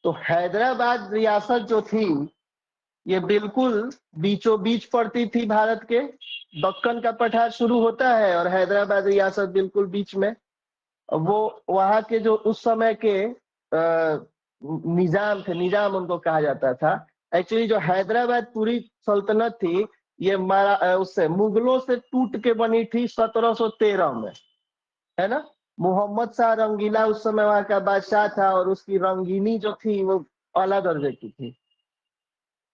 तो हैदराबाद रियासत जो थी ये बिल्कुल बीचों बीच पड़ती थी भारत के। दक्कन का पठार शुरू होता है और हैदराबाद रियासत बिल्कुल बीच में। वो वहां के जो उस समय के निजाम थे, निजाम उनको कहा जाता था। एक्चुअली जो हैदराबाद पूरी सल्तनत थी ये उससे मुगलों से टूट के बनी थी 1713 में, है ना। मोहम्मद शाह रंगीला उस समय वहां का बादशाह था और उसकी रंगीनी जो थी वो आला दर्जे की थी।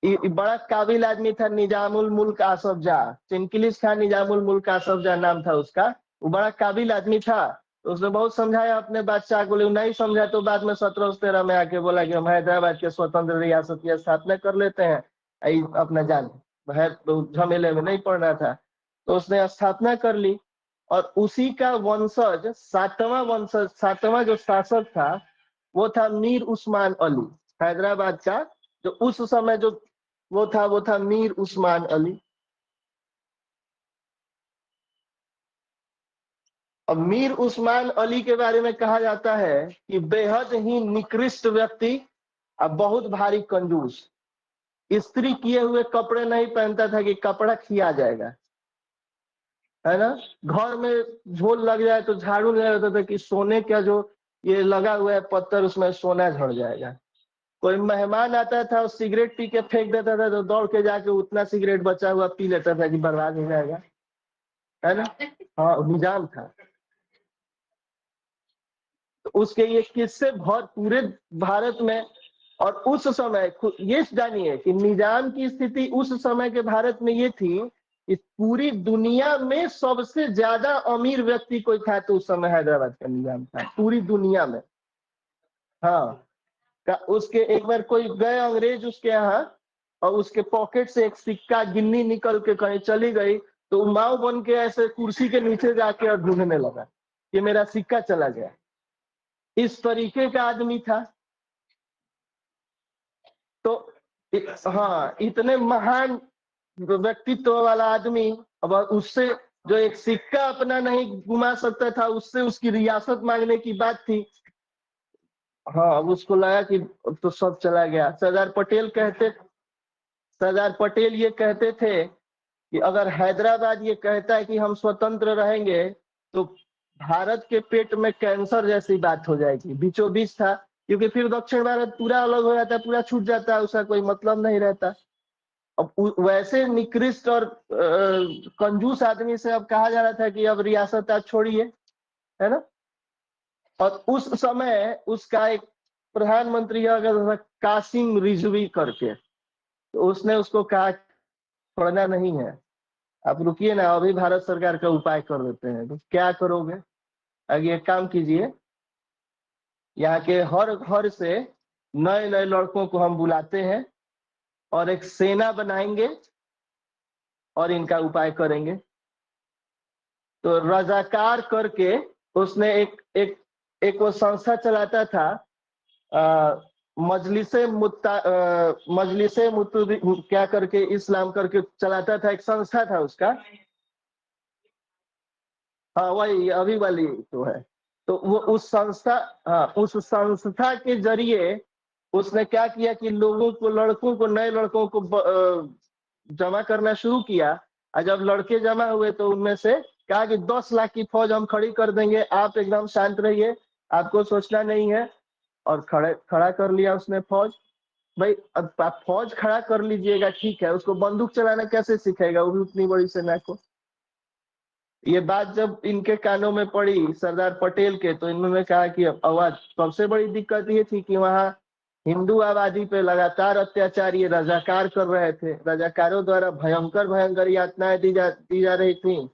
बड़ा काबिल आदमी था निजामुल मुल्क आसफ जाह, चिनकिलिस खान निजामुल मुल्क आसफ जाह नाम था उसका। वो बड़ा काबिल आदमी था। तो उसने बहुत समझाया अपने बादशाह को, लेकिन नहीं समझा। तो बाद में 1713 में आके बोला कि हम हैदराबाद के स्वतंत्र रियासत की स्थापना कर लेते हैं, अपना जान है तो झमेले में नहीं पड़ना था। तो उसने स्थापना कर ली और उसी का वंशज सातवां जो शासक था वो था मीर उस्मान अली। हैदराबाद का जो उस समय जो वो था मीर उस्मान अली। अब मीर उस्मान अली के बारे में कहा जाता है कि बेहद ही निकृष्ट व्यक्ति, अब बहुत भारी कंजूस, इस्त्री किए हुए कपड़े नहीं पहनता था कि कपड़ा खिया जाएगा, है ना। घर में झोल लग जाए तो झाड़ू ले रहता था कि सोने का जो ये लगा हुआ है पत्थर उसमें सोना झड़ जाएगा। कोई मेहमान आता था और सिगरेट पी के फेंक देता था तो दौड़ के जाके उतना सिगरेट बचा हुआ पी लेता था कि बर्बाद हो जाएगा, है ना। हाँ, निजाम था। तो उसके ये किस्से बहुत पूरे भारत में। और उस समय ये जानिए कि निजाम की स्थिति उस समय के भारत में ये थी कि पूरी दुनिया में सबसे ज्यादा अमीर व्यक्ति कोई था तो उस समय हैदराबाद का निजाम था पूरी दुनिया में। हाँ, उसके एक बार कोई गए अंग्रेज उसके यहाँ और उसके पॉकेट से एक सिक्का गिन्नी निकल के कहीं चली गई तो माओ बन के ऐसे कुर्सी के नीचे जाके और ढूंढने लगा कि मेरा सिक्का चला गया। इस तरीके का आदमी था। तो हाँ, इतने महान व्यक्तित्व वाला आदमी, अब उससे जो एक सिक्का अपना नहीं घुमा सकता था उससे उसकी रियासत मांगने की बात थी। हाँ, अब उसको लगा कि तो सब चला गया। सरदार पटेल ये कहते थे कि अगर हैदराबाद ये कहता है कि हम स्वतंत्र रहेंगे तो भारत के पेट में कैंसर जैसी बात हो जाएगी। बीचों बीच था, क्योंकि फिर दक्षिण भारत पूरा अलग हो जाता, पूरा छूट जाता, उसका कोई मतलब नहीं रहता। अब वैसे निकृष्ट और कंजूस आदमी से अब कहा जा रहा था कि अब रियासत आप छोड़िए, है ना। और उस समय उसका एक प्रधानमंत्री अगर कासिम रिजवी करके, तो उसने उसको कहा छोड़ना नहीं है, आप रुकिए ना, अभी भारत सरकार का उपाय कर देते हैं। तो क्या करोगे? आगे एक काम कीजिए, यहाँ के हर घर से नए नए लड़कों को हम बुलाते हैं और एक सेना बनाएंगे और इनका उपाय करेंगे। तो रजाकार करके उसने एक वो संस्था चलाता था, मजलिसे क्या करके इस्लाम करके चलाता था, एक संस्था था उसका। हाँ, वही अभी वाली तो है। तो वो उस संस्था, हाँ, उस संस्था के जरिए उसने क्या किया कि लोगों को, लड़कों को, नए लड़कों को जमा करना शुरू किया। और जब लड़के जमा हुए तो उनमें से कहा कि 10 लाख की फौज हम खड़ी कर देंगे, आप एकदम शांत रहिए, आपको सोचना नहीं है। और खड़ा कर लिया उसने फौज। भाई अब आप फौज खड़ा कर लीजिएगा, ठीक है, उसको बंदूक चलाना कैसे सिखाएगा वो भी उतनी बड़ी सेना को। ये बात जब इनके कानों में पड़ी सरदार पटेल के, तो इन्होंने कहा कि अब आवाज, सबसे बड़ी दिक्कत ये थी कि वहां हिंदू आबादी पे लगातार अत्याचार ये रजाकार कर रहे थे। रजाकारों द्वारा भयंकर भयंकर यातनाएं दी जा रही थी।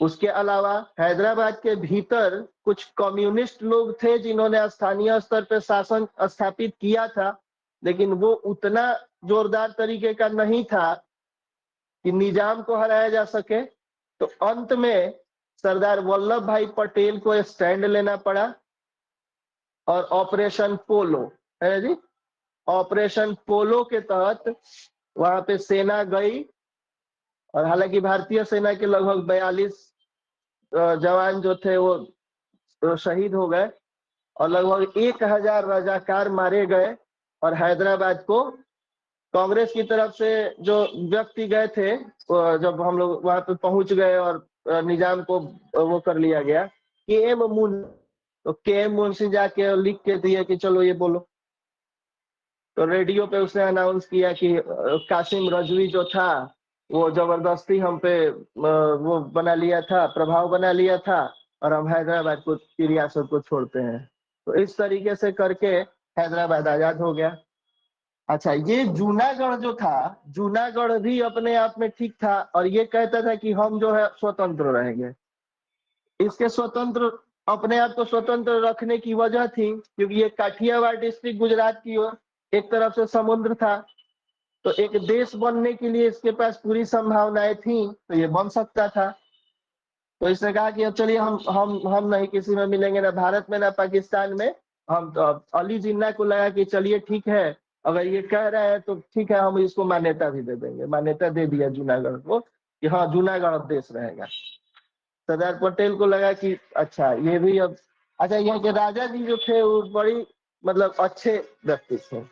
उसके अलावा हैदराबाद के भीतर कुछ कम्युनिस्ट लोग थे जिन्होंने स्थानीय स्तर पर शासन स्थापित किया था, लेकिन वो उतना जोरदार तरीके का नहीं था कि निजाम को हराया जा सके। तो अंत में सरदार वल्लभ भाई पटेल को स्टैंड लेना पड़ा और ऑपरेशन पोलो, है जी, ऑपरेशन पोलो के तहत वहां पे सेना गई। और हालांकि भारतीय सेना के लगभग 42 जवान जो थे वो शहीद हो गए और लगभग 1000 रजाकार मारे गए। और हैदराबाद को कांग्रेस की तरफ से जो व्यक्ति गए थे, जब हम लोग वहां पे पहुंच गए और निजाम को वो कर लिया गया कि एम मुन, तो के एम मुंशी जाके लिख के दिए कि चलो ये बोलो। तो रेडियो पे उसने अनाउंस किया कि कासिम रजवी जो था वो जबरदस्ती हम पे वो बना लिया था, प्रभाव बना लिया था, और हम हैदराबाद को की रियासत को छोड़ते हैं। तो इस तरीके से करके हैदराबाद आजाद हो गया। अच्छा, ये जूनागढ़ जो था, जूनागढ़ भी अपने आप में ठीक था और ये कहता था कि हम जो है स्वतंत्र रहेंगे। इसके स्वतंत्र, अपने आप को स्वतंत्र रखने की वजह थी क्योंकि ये काठियावाड़ डिस्ट्रिक्ट गुजरात की ओर, एक तरफ से समुद्र था, तो एक देश बनने के लिए इसके पास पूरी संभावनाएं थी, तो ये बन सकता था। तो इसने कहा कि अब चलिए हम नहीं किसी में मिलेंगे, ना भारत में ना पाकिस्तान में। हम तो अली जिन्ना को लगा कि चलिए ठीक है, अगर ये कह रहे हैं तो ठीक है, हम इसको मान्यता भी दे देंगे। मान्यता दे दिया जूनागढ़ को कि हाँ जूनागढ़ अब देश रहेगा। सरदार पटेल को लगा कि अच्छा ये भी अब, अच्छा यहाँ के राजा जी जो थे वो बड़ी मतलब अच्छे व्यक्ति थे,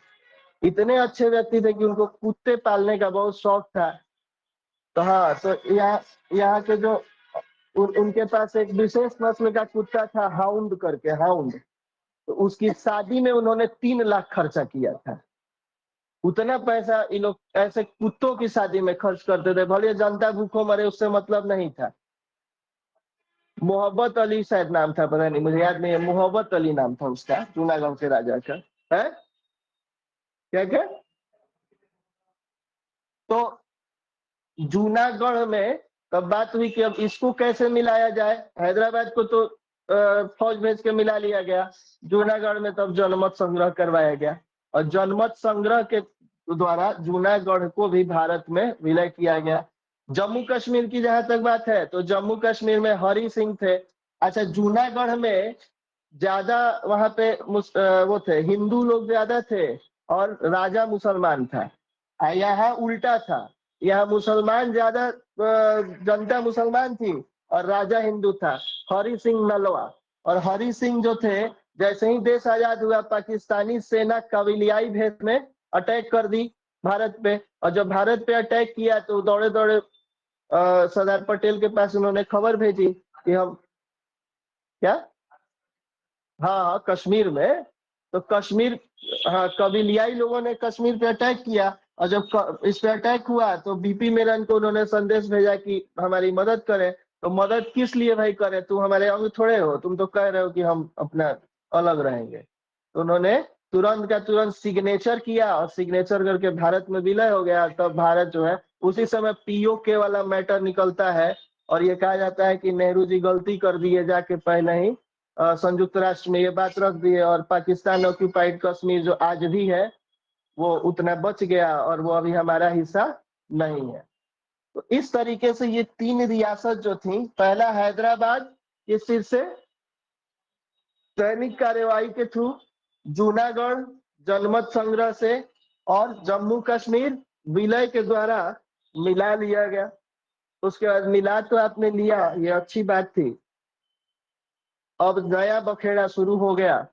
इतने अच्छे व्यक्ति थे कि उनको कुत्ते पालने का बहुत शौक था। तो हाँ, तो यहाँ के जो उनके पास एक विशेष नस्ल का कुत्ता था, हाउंड करके, हाउंड। तो उसकी शादी में उन्होंने 3 लाख खर्चा किया था। उतना पैसा ये लोग ऐसे कुत्तों की शादी में खर्च करते थे, भले जनता भूखों मरे उससे मतलब नहीं था। मोहब्बत अली शायद नाम था, पता नहीं, मुझे याद नहीं है, मोहब्बत अली नाम था उसका, जूनागढ़ के राजा का है। क्या क्या? तो जूनागढ़ में तब बात हुई कि अब इसको कैसे मिलाया जाए। हैदराबाद को तो फौज भेज के मिला लिया गया, जूनागढ़ में तब जनमत संग्रह करवाया गया और जनमत संग्रह के द्वारा जूनागढ़ को भी भारत में विलय किया गया। जम्मू कश्मीर की जहां तक बात है तो जम्मू कश्मीर में हरि सिंह थे। अच्छा, जूनागढ़ में ज्यादा वहां पे वो थे, हिंदू लोग ज्यादा थे और राजा मुसलमान था। यहाँ उल्टा था, यहाँ मुसलमान ज्यादा, जनता मुसलमान थी और राजा हिंदू था। हरि सिंह नलवा, और हरि सिंह जो थे, जैसे ही देश आजाद हुआ पाकिस्तानी सेना कबीलियाई भेष में अटैक कर दी भारत पे, और जब भारत पे अटैक किया तो दौड़े दौड़े सरदार पटेल के पास उन्होंने खबर भेजी कि हम क्या, हाँ कश्मीर में, तो कश्मीर, हाँ कबीलियाई लोगों ने कश्मीर पे अटैक किया, और जब इस पे अटैक हुआ तो बीपी मेनन को उन्होंने संदेश भेजा कि हमारी मदद करें। तो मदद किस लिए भाई करें, तुम हमारे अंग थोड़े हो, तुम तो कह रहे हो कि हम अपना अलग रहेंगे। तो उन्होंने तुरंत का तुरंत सिग्नेचर किया और सिग्नेचर करके भारत में विलय हो गया। तब भारत जो है, उसी समय पीओके वाला मैटर निकलता है और ये कहा जाता है कि नेहरू जी गलती कर दिए, जाके पहले ही संयुक्त राष्ट्र में ये बात रख दी है, और पाकिस्तान ऑक्यूपाइड कश्मीर जो आज भी है वो उतना बच गया और वो अभी हमारा हिस्सा नहीं है। तो इस तरीके से ये 3 रियासत जो थी, पहला हैदराबाद किस चीज से, सैनिक कार्यवाही के थ्रू, जूनागढ़ जनमत संग्रह से, और जम्मू कश्मीर विलय के द्वारा मिला लिया गया। उसके बाद मिला तो आपने लिया, ये अच्छी बात थी। अब नया बखेड़ा शुरू हो गया